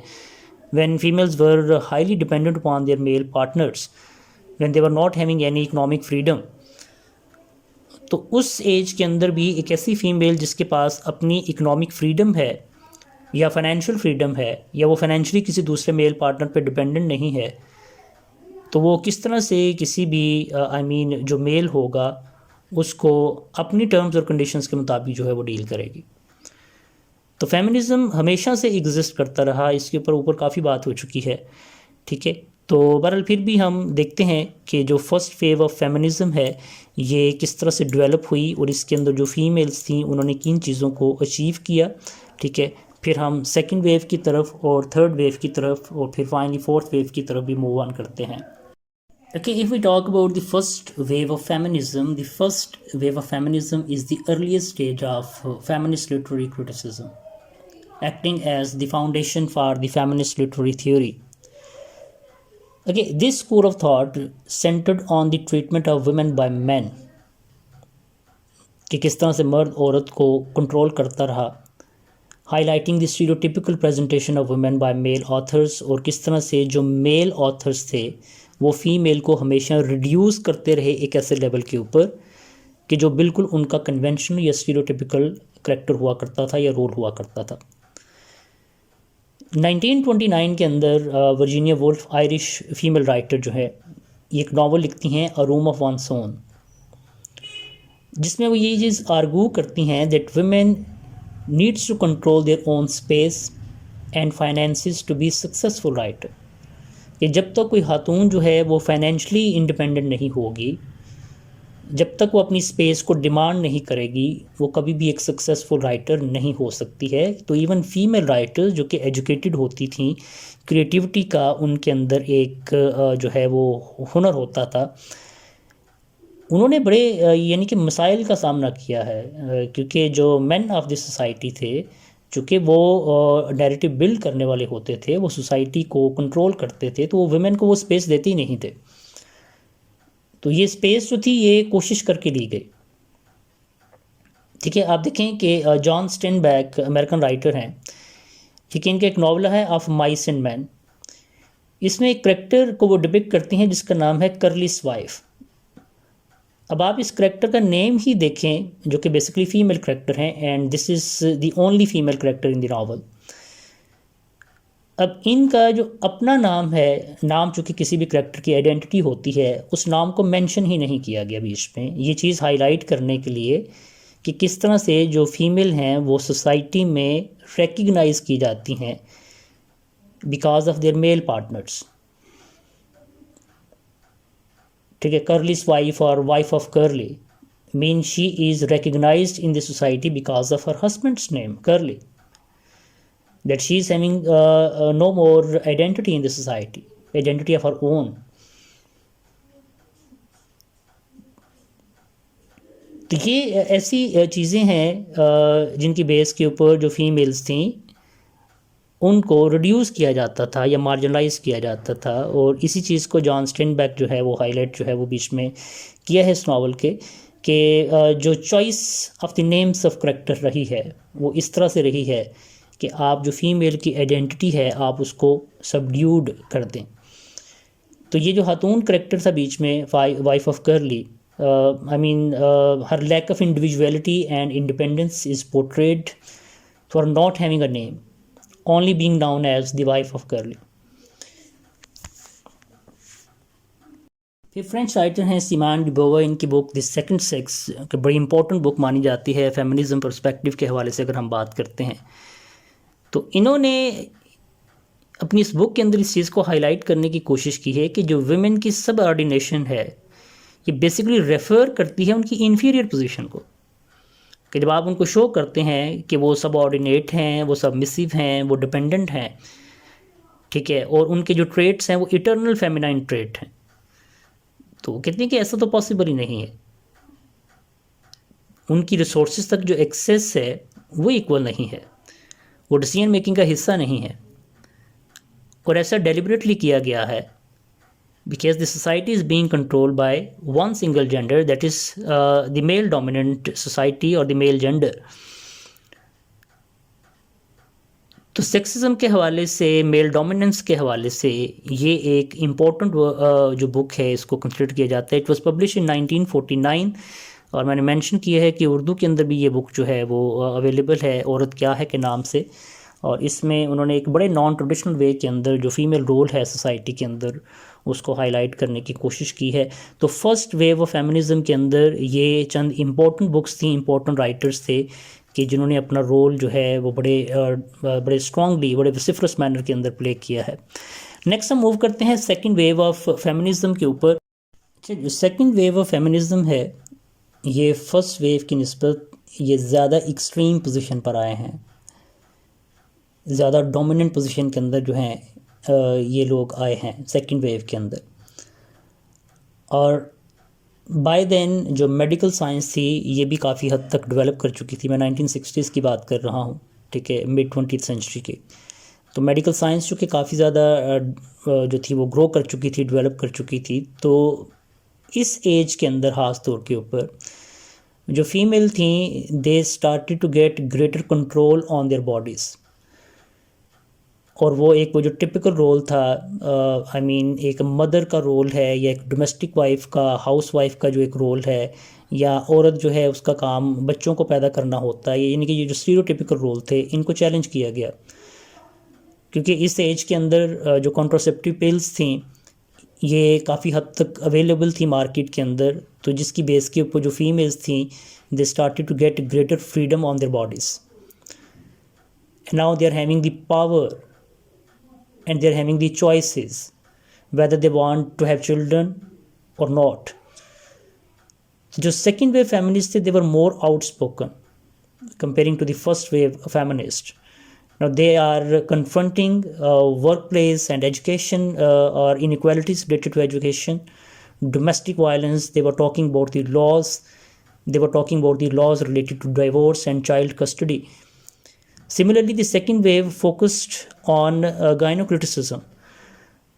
when females were highly dependent upon their male partners, when they were not having any economic freedom, तो उस एज के अंदर भी एक ऐसी फ़ीमेल जिसके पास अपनी इकनॉमिक फ्रीडम है या फाइनेंशियल फ्रीडम है या वो फाइनेंशियली किसी दूसरे मेल पार्टनर पे डिपेंडेंट नहीं है, तो वो किस तरह से किसी भी आई मीन जो मेल होगा उसको अपनी टर्म्स और कंडीशंस के मुताबिक जो है वो डील करेगी। तो फेमिनिज़म हमेशा से एग्जिस्ट करता रहा, इसके ऊपर काफ़ी बात हो चुकी है। ठीक है, तो बहरहाल फिर भी हम देखते हैं कि जो फर्स्ट वेव ऑफ फेमिनिज़म है ये किस तरह से डेवलप हुई और इसके अंदर जो फीमेल्स थी उन्होंने किन चीज़ों को अचीव किया। ठीक है, फिर हम सेकंड वेव की तरफ और थर्ड वेव की तरफ और फिर फाइनली फोर्थ वेव की तरफ भी मूव ऑन करते हैं। Okay, if we talk about the first wave of feminism, the first wave of feminism is the earliest stage of feminist literary criticism, acting as the foundation for the feminist literary theory. Okay, this school of thought centered on the treatment of women by men, कि किस तरह से मर्द औरत को कंट्रोल करता रहा, highlighting the stereotypical presentation of women by male authors, और किस तरह से जो मेल ऑथर्स थे वो फीमेल को हमेशा रिड्यूस करते रहे एक ऐसे लेवल के ऊपर कि जो बिल्कुल उनका कन्वेंशनल या स्टीरियोटिपिकल करैक्टर हुआ करता था या रोल हुआ करता था। 1929 के अंदर Virginia Woolf, Irish female writer जो है, ये एक नावल लिखती हैं a room of one's own, जिसमें वो ये चीज़ आर्गू करती हैं that women needs to control their own space and finances to be successful writer, कि जब तक कोई खातून जो है वो फाइनेंशली इंडिपेंडेंट नहीं होगी जब तक वो अपनी स्पेस को डिमांड नहीं करेगी वो कभी भी एक सक्सेसफुल राइटर नहीं हो सकती है। तो इवन फीमेल राइटर्स जो कि एजुकेटेड होती थी, क्रिएटिविटी का उनके अंदर एक जो है वो हुनर होता था, उन्होंने बड़े यानी कि मसाइल का सामना किया है, क्योंकि जो मेन ऑफ दिस सोसाइटी थे, चूँकि वो नैरेटिव बिल्ड करने वाले होते थे, वो सोसाइटी को कंट्रोल करते थे, तो वो वुमेन को वो स्पेस देते ही नहीं थे। तो ये स्पेस जो थी ये कोशिश करके दी गई। ठीक है, आप देखें कि जॉन स्टेनबैक अमेरिकन राइटर हैं, ठीक है, इनका एक नावल है ऑफ माइस एंड मैन। इसमें एक करेक्टर को वो डिपिक्ट करती हैं जिसका नाम है कर्लिस वाइफ। अब आप इस करेक्टर का नेम ही देखें जो कि बेसिकली फीमेल करेक्टर हैं, and this is the only female character in the novel. अब इनका जो अपना नाम है, नाम चूँकि किसी भी करेक्टर की आइडेंटिटी होती है, उस नाम को मेंशन ही नहीं किया गया बीच में। ये चीज़ हाईलाइट करने के लिए कि किस तरह से जो फीमेल हैं वो सोसाइटी में रिकग्नाइज की जाती हैं because of their male partners. ठीक है, कर्लिस वाइफ और wife of curly mean she is recognized in the society because of her husband's name, Curly. That she is having no more identity in the society, identity of her own. तो ये ऐसी चीज़ें हैं जिनकी बेस के ऊपर जो फीमेल्स थी उनको रिड्यूस किया जाता था या मार्जिनलाइज किया जाता था, और इसी चीज़ को जॉन स्टेनबैक जो है वो हाईलाइट जो है वो बीच में किया है इस नावल के, कि जो choice of the names of character रही है वो इस तरह से रही है कि आप जो फीमेल की आइडेंटिटी है आप उसको सबड्यूड कर दें। तो ये जो खातून करेक्टर था बीच में, wife of Curly, I mean her lack of individuality and independence is portrayed for not having a name, only being known as the wife of Curly. फिर फ्रेंच राइटर हैं सिमोन डी बोवर। इनकी बुक द सेकंड सेक्स बड़ी इंपॉर्टेंट बुक मानी जाती है फेमिनिज्म पर्सपेक्टिव के हवाले से अगर हम बात करते हैं। तो इन्होंने अपनी इस बुक के अंदर इस चीज़ को हाईलाइट करने की कोशिश की है कि जो वुमेन की सब ऑर्डिनेशन है ये बेसिकली रेफ़र करती है उनकी इन्फीरियर पोजीशन को, कि जब आप उनको शो करते हैं कि वो सबऑर्डिनेट हैं, वो सबमिसिव हैं, वो डिपेंडेंट हैं, ठीक है, और उनके जो ट्रेट्स हैं वो इटर्नल फेमिनाइन ट्रेट हैं, तो वो कहते हैं कि ऐसा तो पॉसिबल ही नहीं है। उनकी रिसोर्सेज तक जो एक्सेस है वो इक्वल नहीं है, वो डिसीजन मेकिंग का हिस्सा नहीं है, और ऐसा डेलिबरेटली किया गया है because the society is being controlled by one single gender, that is the male dominant society or the male gender. तो सेक्सिज्म के हवाले से, मेल डोमिनेंस के हवाले से ये एक इम्पोर्टेंट जो बुक है इसको कंसिडर किया जाता है। इट वाज पब्लिश इन 1949 और मैंने मेंशन किया है कि उर्दू के अंदर भी ये बुक जो है वो अवेलेबल है, औरत क्या है के नाम से, और इसमें उन्होंने एक बड़े नॉन ट्रेडिशनल वे के अंदर जो फीमेल रोल है सोसाइटी के अंदर उसको हाईलाइट करने की कोशिश की है। तो फर्स्ट वेव ऑफ फेमिनिज्म के अंदर ये चंद इम्पोर्टेंट बुक्स थी, इम्पोर्टेंट राइटर्स थे कि जिन्होंने अपना रोल जो है वो बड़े स्ट्रांगली, बड़े वसिफरस मैनर के अंदर प्ले किया है। नेक्स्ट हम मूव करते हैं सेकंड वेव ऑफ फेमिनिज्म के ऊपर। अच्छा, जो सेकंड वेव ऑफ फेमिनिज्म है ये फर्स्ट वेव की निस्बत ये ज़्यादा एक्सट्रीम पोजीशन पर आए हैं, ज़्यादा डोमिनेंट पोजीशन के अंदर जो हैं ये लोग आए हैं सेकंड वेव के अंदर। और बाय देन जो मेडिकल साइंस थी ये भी काफ़ी हद तक डेवलप कर चुकी थी। मैं 1960s की बात कर रहा हूँ, ठीक है, मिड 20th सेंचुरी के। तो मेडिकल साइंस जो कि काफ़ी ज़्यादा जो थी वो ग्रो कर चुकी थी, डेवलप कर चुकी थी। तो इस एज के अंदर ख़ास तौर के ऊपर जो फीमेल थी they started to get greater control on their bodies, और वो जो टिपिकल रोल था, आई मीन एक मदर का रोल है या एक डोमेस्टिक वाइफ का, हाउस वाइफ का जो एक रोल है, या औरत जो है उसका काम बच्चों को पैदा करना होता है, यानी कि ये जो स्टीरियोटिपिकल रोल थे इनको चैलेंज किया गया। क्योंकि इस एज के अंदर जो कॉन्ट्रासेप्टिव पिल्स थी ये काफ़ी हद तक अवेलेबल थी मार्केट के अंदर, तो जिसकी बेस के ऊपर जो फीमेल्स थी they started to get greater freedom on their bodies. Now they are having the power and they're having the choices whether they want to have children or not. जो सेकेंड वेव फेमिनिस्ट थे दे वर मोर outspoken comparing to the first wave feminist. Now they are confronting workplace and education or inequalities related to education, domestic violence. They were talking about the laws. They were talking about the laws related to divorce and child custody. Similarly, the second wave focused on gynocriticism.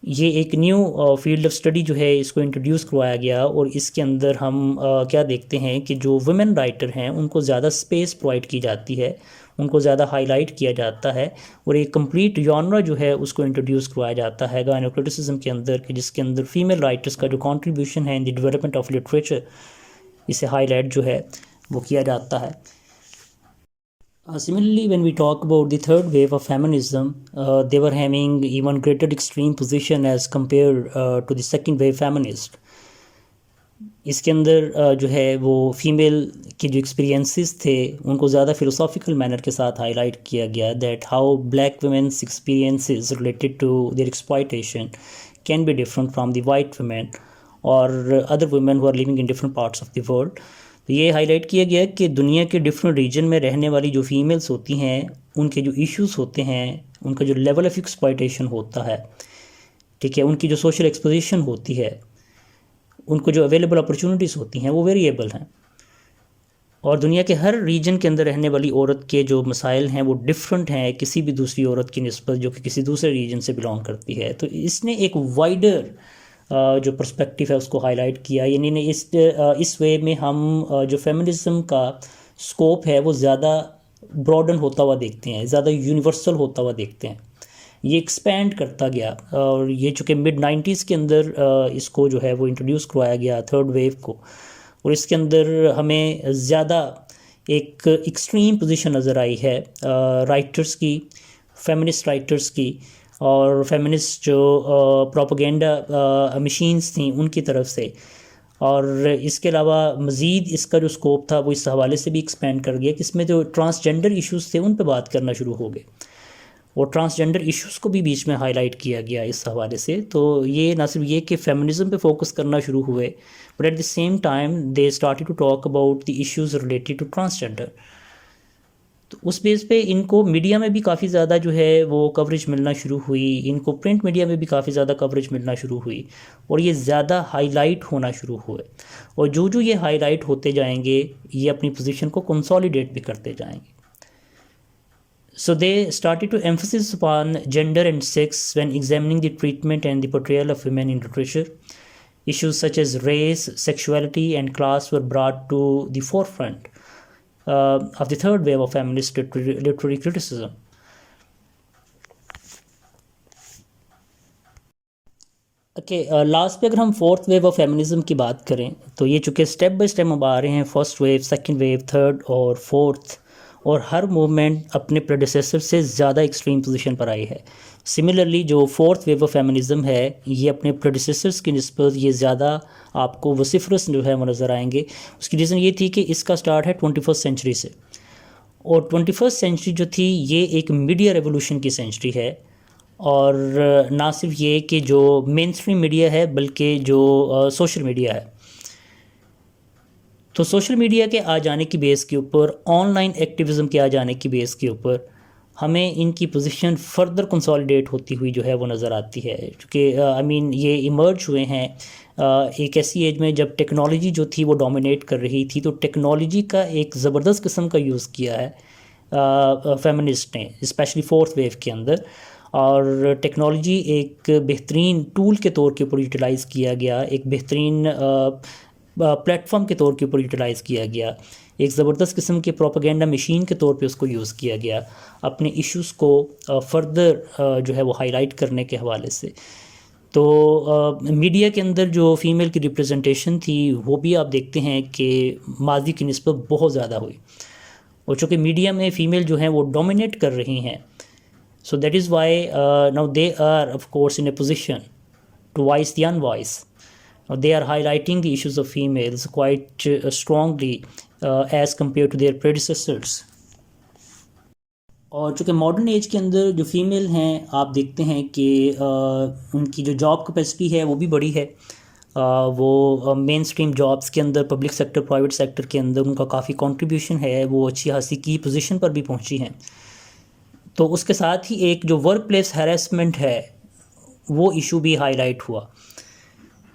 ये एक न्यू फील्ड ऑफ स्टडी जो है इसको इंट्रोड्यूस करवाया गया और इसके अंदर हम क्या देखते हैं कि जो वुमेन राइटर हैं उनको ज़्यादा स्पेस प्रोवाइड की जाती है, उनको ज़्यादा हाईलाइट किया जाता है और एक कंप्लीट जॉनरा जो है उसको इंट्रोड्यूस करवाया जाता है गायनोक्रिटिसिज्म के अंदर, कि जिसके अंदर फीमेल राइटर्स का जो कंट्रीब्यूशन है in the development of literature, इसे हाईलाइट जो है वो किया जाता है. Similarly, when we talk about the third wave of feminism, they were having even greater extreme position as compared to the second wave feminist. इसके अंदर जो है वो फीमेल के जो एक्सपीरियंसेस थे उनको ज़्यादा फिलोसॉफिकल मैनर के साथ हाईलाइट किया गया, that how black women's experiences related to their exploitation can be different from the white women और other women who are living in different parts of the world. तो ये हाईलाइट किया गया कि दुनिया के डिफरेंट रीजन में रहने वाली जो फीमेल्स होती हैं उनके जो इश्यूज़ होते हैं, उनका जो लेवल ऑफ एक्सप्लॉयटेशन होता है, ठीक है, उनकी जो सोशल एक्सपोजिशन होती है, उनको जो अवेलेबल अपॉर्चुनिटीज़ होती हैं वो वेरिएबल हैं और दुनिया के हर रीजन के अंदर रहने वाली औरत के जो मसाइल हैं वो डिफरेंट हैं किसी भी दूसरी औरत की निस्बत जो कि किसी दूसरे रीजन से बिलोंग करती है. तो इसने एक वाइडर जो पर्सपेक्टिव है उसको हाईलाइट किया, यानी ने इस वे में हम जो फेमिनिज्म का स्कोप है वो ज़्यादा ब्रॉडन होता हुआ देखते हैं, ज़्यादा यूनिवर्सल होता हुआ देखते हैं. ये एक्सपैंड करता गया और ये चूँकि मिड 90s के अंदर इसको जो है वो इंट्रोड्यूस करवाया गया थर्ड वेव को, और इसके अंदर हमें ज़्यादा एक एक्सट्रीम पोजीशन नज़र आई है राइटर्स की, फेमिनिस्ट राइटर्स की और फेमिनिस्ट जो प्रोपेगेंडा मशीन्स थी उनकी तरफ से. और इसके अलावा मज़ीद इसका जो स्कोप था वो इस हवाले से भी एक्सपेंड कर गया कि इसमें जो ट्रांसजेंडर इश्यूज़ थे उन पे बात करना शुरू हो गए और ट्रांसजेंडर इश्यूज़ को भी बीच में हाईलाइट किया गया इस हवाले से. तो ये ना सिर्फ ये कि फेमिनिज्म पे फोकस करना शुरू हुए, but at the same time they started to talk about the issues related to transgender. तो उस बेस पे इनको मीडिया में भी काफ़ी ज़्यादा जो है वो कवरेज मिलना शुरू हुई, इनको प्रिंट मीडिया में भी काफ़ी ज़्यादा कवरेज मिलना शुरू हुई और ये ज़्यादा हाईलाइट होना शुरू हुए. और जो जो ये हाईलाइट होते जाएंगे ये अपनी पोजीशन को कंसोलिडेट भी करते जाएंगे. So they started to emphasize upon gender and sex when examining the treatment and the portrayal of women in literature. Issues such as race, sexuality, and class were brought to the forefront of the third wave of feminist literary criticism. Last पे अगर हम फोर्थ वेव ऑफ फेमिनिज्म की बात करें तो ये चूँकि स्टेप बाय स्टेप हम आ रहे हैं, first wave, second wave, third और फोर्थ, और हर मूवमेंट अपने प्रेडिसेसर से ज़्यादा एक्सट्रीम पोजीशन पर आई है. सिमिलरली जो फोर्थ वेव ऑफ फेमिनिज्म है ये अपने प्रेडिसेसर्स की निस्बत ये ज़्यादा आपको वसिफरस जो है वो नज़र आएंगे. उसकी रीज़न ये थी कि इसका स्टार्ट है 21st सेंचुरी से, और 21st सेंचुरी जो थी ये एक मीडिया रेवोल्यूशन की सेंचुरी है. और ना सिर्फ ये कि जो मेन स्ट्रीम मीडिया है बल्कि जो सोशल मीडिया है, तो सोशल मीडिया के आ जाने की बेस के ऊपर, ऑनलाइन एक्टिविज़म के आ जाने की बेस के ऊपर हमें इनकी पोजीशन फर्दर कंसोलिडेट होती हुई जो है वो नज़र आती है. क्योंकि ये इमर्ज हुए हैं एक ऐसी एज में जब टेक्नोलॉजी जो थी वो डोमिनेट कर रही थी, तो टेक्नोलॉजी का एक ज़बरदस्त किस्म का यूज़ किया है फेमिनिस्ट ने, स्पेशली फोर्थ वेव के अंदर. और टेक्नोलॉजी एक बेहतरीन टूल के तौर के ऊपर यूटिलाइज़ किया गया, एक बेहतरीन प्लेटफॉर्म के तौर के ऊपर यूटिलाइज़ किया गया, एक ज़बरदस्त किस्म के प्रोपेगेंडा मशीन के तौर पे उसको यूज़ किया गया अपने इश्यूज़ को फर्दर जो है वो हाईलाइट करने के हवाले से. तो मीडिया के अंदर जो फ़ीमेल की रिप्रेजेंटेशन थी वो भी आप देखते हैं कि माजी की निस्बत बहुत ज़्यादा हुई, और चूँकि मीडिया में फ़ीमेल जो हैं वो डोमिनेट कर रही हैं, so that is why now they are of course in a position to voice the unvoiced. They are highlighting the issues of females quite strongly as compared to their predecessors. और चूँकि मॉडर्न एज के अंदर जो फीमेल हैं आप देखते हैं कि उनकी जो जॉब कैपेसिटी है वो भी बड़ी है. वो मेन स्ट्रीम जॉब्स के अंदर, पब्लिक सेक्टर, प्राइवेट सेक्टर के अंदर उनका काफ़ी कंट्रीब्यूशन है, वो अच्छी खासी की पोजीशन पर भी पहुंची हैं। तो उसके साथ ही एक जो वर्क प्लेस हैरेसमेंट है वो इशू भी हाईलाइट हुआ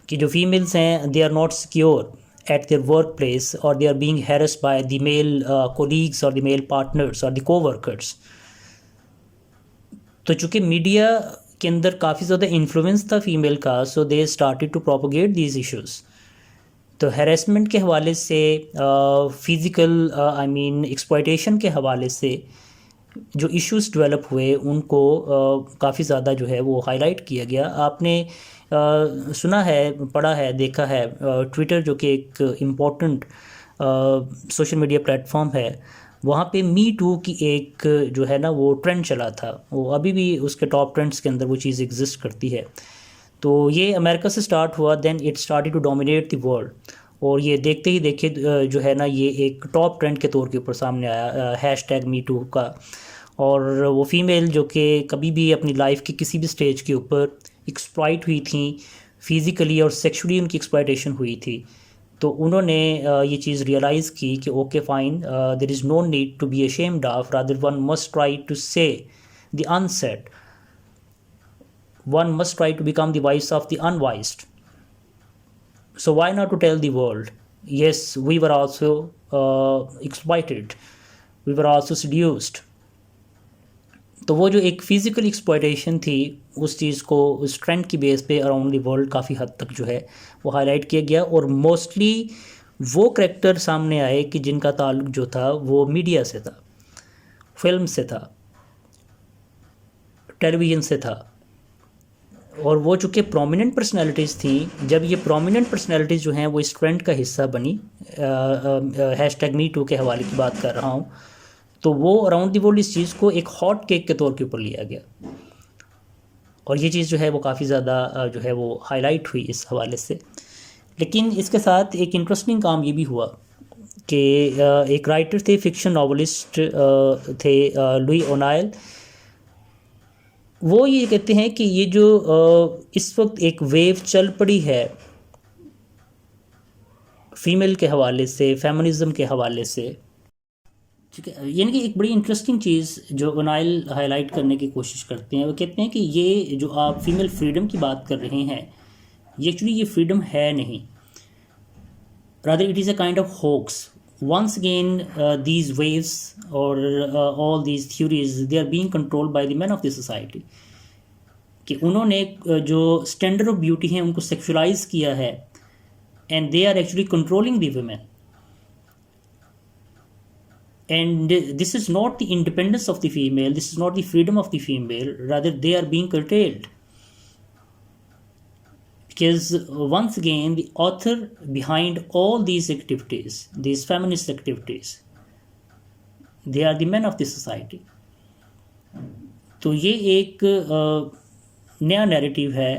कि जो फीमेल्स हैं they are not secure at their workplace or they are being harassed by the male colleagues or the male partners or the co-workers। तो चूँकि मीडिया के अंदर काफ़ी ज़्यादा इन्फ्लुएंस था फीमेल का, so they started to propagate these issues. तो हैरेसमेंट के हवाले से, फिज़िकल आई मीन एक्सप्लॉयटेशन के हवाले से जो इश्यूज़ डेवलप हुए उनको काफ़ी ज़्यादा जो है वो हाईलाइट किया गया। आपने सुना है, पढ़ा है, देखा है, ट्विटर जो कि एक इम्पॉर्टेंट सोशल मीडिया प्लेटफॉर्म है, वहाँ पे मी टू की एक जो है ना वो ट्रेंड चला था, वो अभी भी उसके टॉप ट्रेंड्स के अंदर वो चीज़ एग्जिस्ट करती है। तो ये अमेरिका से स्टार्ट हुआ, then it started to dominate the world, और ये देखते ही देखे जो है ना ये एक टॉप ट्रेंड के तौर के ऊपर सामने आया हैशटैग मी टू का। और वो फीमेल जो कि कभी भी अपनी लाइफ के किसी भी स्टेज के ऊपर एक्सप्लॉइट हुई थी, फिज़िकली और सेक्सुअली उनकी एक्सप्लॉइटेशन हुई थी, तो उन्होंने ये चीज़ रियलाइज़ की कि okay fine, there is no need to be ashamed of, rather one must try to say the unsaid, one must try to become the wise of the unwised. So why not to tell the world, yes, we were also exploited, we were also seduced। तो वो जो एक फ़िज़िकल एक्सप्लॉयटेशन थी उस चीज़ को उस ट्रेंड की बेस पे अराउंड द वर्ल्ड काफ़ी हद तक जो है वो हाईलाइट किया गया, और मोस्टली वो करैक्टर सामने आए कि जिनका ताल्लुक जो था वो मीडिया से था, फिल्म से था, टेलीविज़न से था। और वो चूँकि प्रोमिनेंट पर्सनैलिटीज़ थी, जब ये प्रोमिनेंट पर्सनैलिटीज़ जो हैं वो इस ट्रेंड का हिस्सा बनी, हैशटैग मी टू के हवाले की बात कर रहा हूँ, तो वो अराउंड द वर्ल्ड इस चीज़ को एक हॉट केक के तौर के ऊपर लिया गया, और ये चीज़ जो है वो काफ़ी ज़्यादा जो है वो हाईलाइट हुई इस हवाले से। लेकिन इसके साथ एक इंटरेस्टिंग काम ये भी हुआ कि एक राइटर थे, फिक्शन नॉवलिस्ट थे, लुई ओनाइल, वो ये कहते हैं कि ये जो इस वक्त एक वेव चल पड़ी है फीमेल के हवाले से, फेमिनिज़म के हवाले से, ठीक है, यानी कि एक बड़ी इंटरेस्टिंग चीज़ जो ओनाइल हाईलाइट करने की कोशिश करते हैं, वो कहते हैं कि ये जो आप फीमेल फ्रीडम की बात कर रहे हैं, ये एक्चुअली ये फ्रीडम है नहीं, rather it is a kind of hoax. Once again, these waves or all these theories, they are being controlled by the men of the society। कि उन्होंने जो स्टैंडर्ड ऑफ ब्यूटी हैं उनको सेक्सुअलाइज किया है, and they are actually controlling the women, and this is not the independence of the female, this is not the freedom of the female, rather they are being curtailed। Because once again, the author behind all these activities, these feminist activities, they are the men of the society। तो ये एक नया नैरेटिव है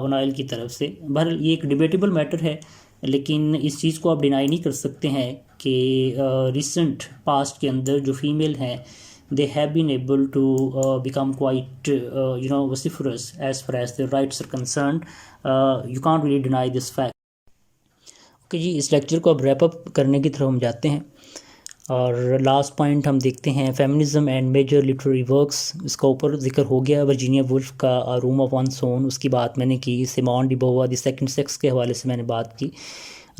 ओनाइल की तरफ से। बहरहाल ये एक डिबेटेबल मैटर है, लेकिन इस चीज़ को आप डिनाई नहीं कर सकते हैं कि रिसेंट पास्ट के अंदर जो फीमेल हैं they have been able to become quite vociferous as far as their rights are concerned। You can't really deny this fact। Okay जी, इस लेक्चर को अब रैप अप करने की तरफ हम जाते हैं, और लास्ट पॉइंट हम देखते हैं feminism and major literary works. इसका ऊपर जिक्र हो गया वर्जीनिया वुल्फ का रूम ऑफ वंस ओन, उसकी बात मैंने की। Simone de Beauvoir the second sex के हवाले से मैंने बात की।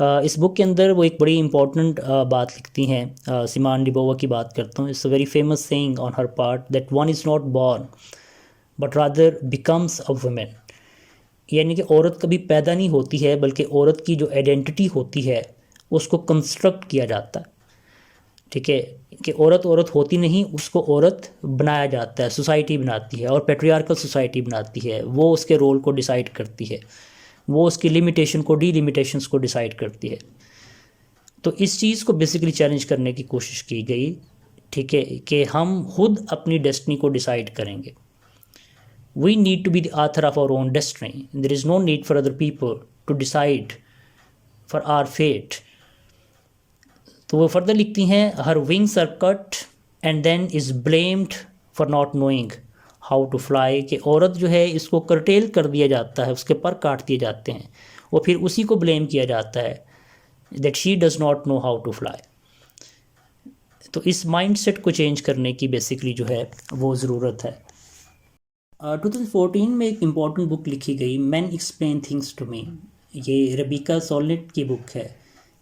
इस बुक के अंदर वो एक बड़ी इंपॉर्टेंट बात लिखती हैं, सिमोन डी बोवा की बात करता हूँ। It's a very famous saying on her part that one is not born but rather becomes a women. यानी कि औरत कभी पैदा नहीं होती है, बल्कि औरत की जो आइडेंटिटी होती है उसको कंस्ट्रक्ट किया जाता है, ठीक है, कि औरत होती नहीं, उसको औरत बनाया जाता है, सोसाइटी बनाती है, और पैट्रियार्कल सोसाइटी बनाती है, वो उसके रोल को डिसाइड करती है, वो उसकी लिमिटेशन को, डिलिमिटेशंस को डिसाइड करती है। तो इस चीज़ को बेसिकली चैलेंज करने की कोशिश की गई, ठीक है, कि हम खुद अपनी डेस्टिनी को डिसाइड करेंगे। We need to be the author of our own destiny। There is no need for other people to decide for our fate। तो वो फर्दर लिखती हैं, her wings are cut and then is blamed for not knowing how to fly। कि औरत जो है इसको कर्टेल कर दिया जाता है, उसके पर काट दिए जाते हैं, और फिर उसी को ब्लेम किया जाता है that she does not know how to fly. तो इस माइंडसेट को चेंज करने की बेसिकली जो है वो ज़रूरत है। 2014 में एक इम्पॉर्टेंट बुक लिखी गई, men explain things to me. ये रेबिका सॉलिट की बुक है,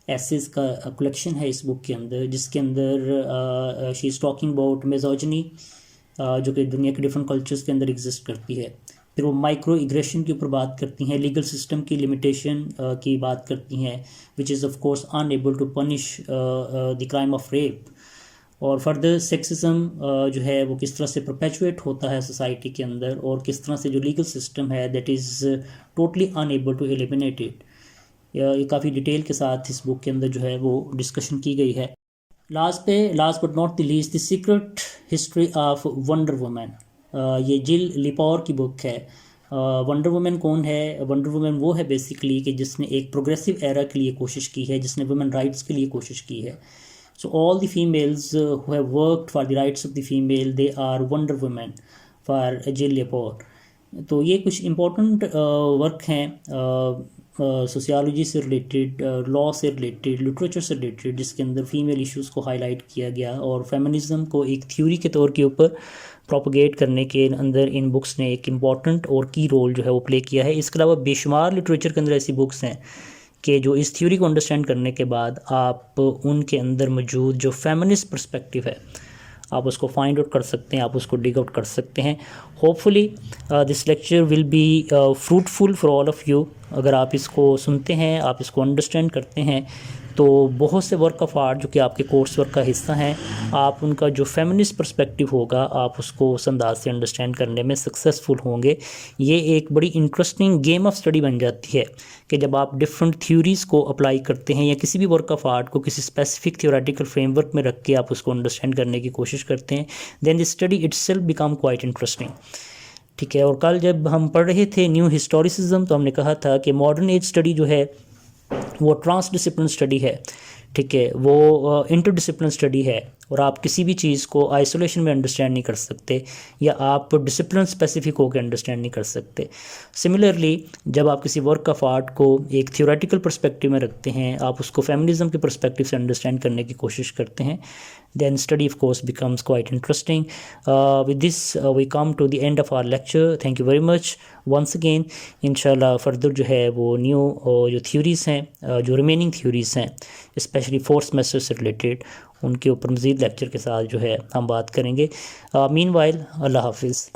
एसेस का कलेक्शन है इस बुक के अंदर, जिसके अंदर शी इज़ टॉकिंग अबाउट मिज़ोजिनी जो कि दुनिया के डिफरेंट कल्चर्स के अंदर एग्जिस्ट करती है। फिर वो माइक्रो एग्रेशन के ऊपर बात करती हैं, लीगल सिस्टम की लिमिटेशन की बात करती हैं, which is of course unable to punish the crime of rape. और फर्दर सेक्सिज्म जो है वो किस तरह से परपेचुएट होता है सोसाइटी के अंदर, और किस तरह से जो लीगल सिस्टम है that is totally unable to eliminate it. ये काफ़ी डिटेल के साथ इस बुक के अंदर जो है वो डिस्कशन की गई है। Last but not the least, the secret history of wonder woman. ये जिल लिपॉर की बुक है। वंडर वुमन कौन है? वंडर वुमन वो है बेसिकली कि जिसने एक प्रोग्रेसिव एरा के लिए कोशिश की है, जिसने वुमेन राइट्स के लिए कोशिश की है। So all the females who have worked for the rights of the female, they are Wonder Women for Jill Lepore। तो ये कुछ इम्पोर्टेंट वर्क हैं सोशियोलॉजी से रिलेटेड, लॉ से रिलेटेड, लिटरेचर से रिलेटेड, जिसके अंदर फीमेल इश्यूज़ को हाईलाइट किया गया और फेमिनिज़म को एक थ्योरी के तौर के ऊपर प्रोपोगेट करने के अंदर इन बुक्स ने एक इम्पॉर्टेंट और की रोल जो है वो प्ले किया है। इसके अलावा बेशुमार लिटरेचर के अंदर ऐसी बुक्स हैं कि जो इस थ्योरी को अंडरस्टैंड करने के बाद आप उनके अंदर मौजूद जो फेमिनिस्ट पर्सपेक्टिव है आप उसको फाइंड आउट कर सकते हैं, आप उसको डिग आउट कर सकते हैं। Hopefully this lecture will be fruitful for all of you. अगर आप इसको सुनते हैं, आप इसको अंडरस्टैंड करते हैं, तो बहुत से वर्क ऑफ आर्ट जो कि आपके कोर्स वर्क का हिस्सा हैं, आप उनका जो फेमिनिस्ट पर्सपेक्टिव होगा आप उसको उस अंदाज से अंडरस्टैंड करने में सक्सेसफुल होंगे। ये एक बड़ी इंटरेस्टिंग गेम ऑफ स्टडी बन जाती है कि जब आप डिफरेंट थ्योरीज़ को अप्लाई करते हैं या किसी भी वर्क ऑफ आर्ट को किसी स्पेसिफिक थ्योरेटिकल फ्रेमवर्क में रख के आप उसको अंडरस्टैंड करने की कोशिश करते हैं, then the study itself become quite interesting. ठीक है। और कल जब हम पढ़ रहे थे न्यू हिस्टोरिसिज्म, तो हमने कहा था कि मॉडर्न एज स्टडी जो है वो ट्रांसडिसिप्लिन स्टडी है। ठीक है, वो इंटरडिसिप्लिन स्टडी है और आप किसी भी चीज़ को आइसोलेशन में अंडरस्टैंड नहीं कर सकते या आप डिसिप्लिन स्पेसिफिक होकर अंडरस्टैंड नहीं कर सकते। सिमिलरली जब आप किसी वर्क ऑफ आर्ट को एक थ्योरेटिकल पर्सपेक्टिव में रखते हैं, आप उसको फेमिनिज्म के पर्सपेक्टिव से अंडरस्टैंड करने की कोशिश करते हैं, then study of course becomes quite interesting. With this we come to the end of our lecture. Thank you very much once again. inshallah further जो है वो न्यू जो theories हैं, जो remaining theories हैं especially fourth semester से related, उनके ऊपर मज़ीद लेक्चर के साथ जो है हम बात करेंगे। meanwhile अल्लाह हाफिज़।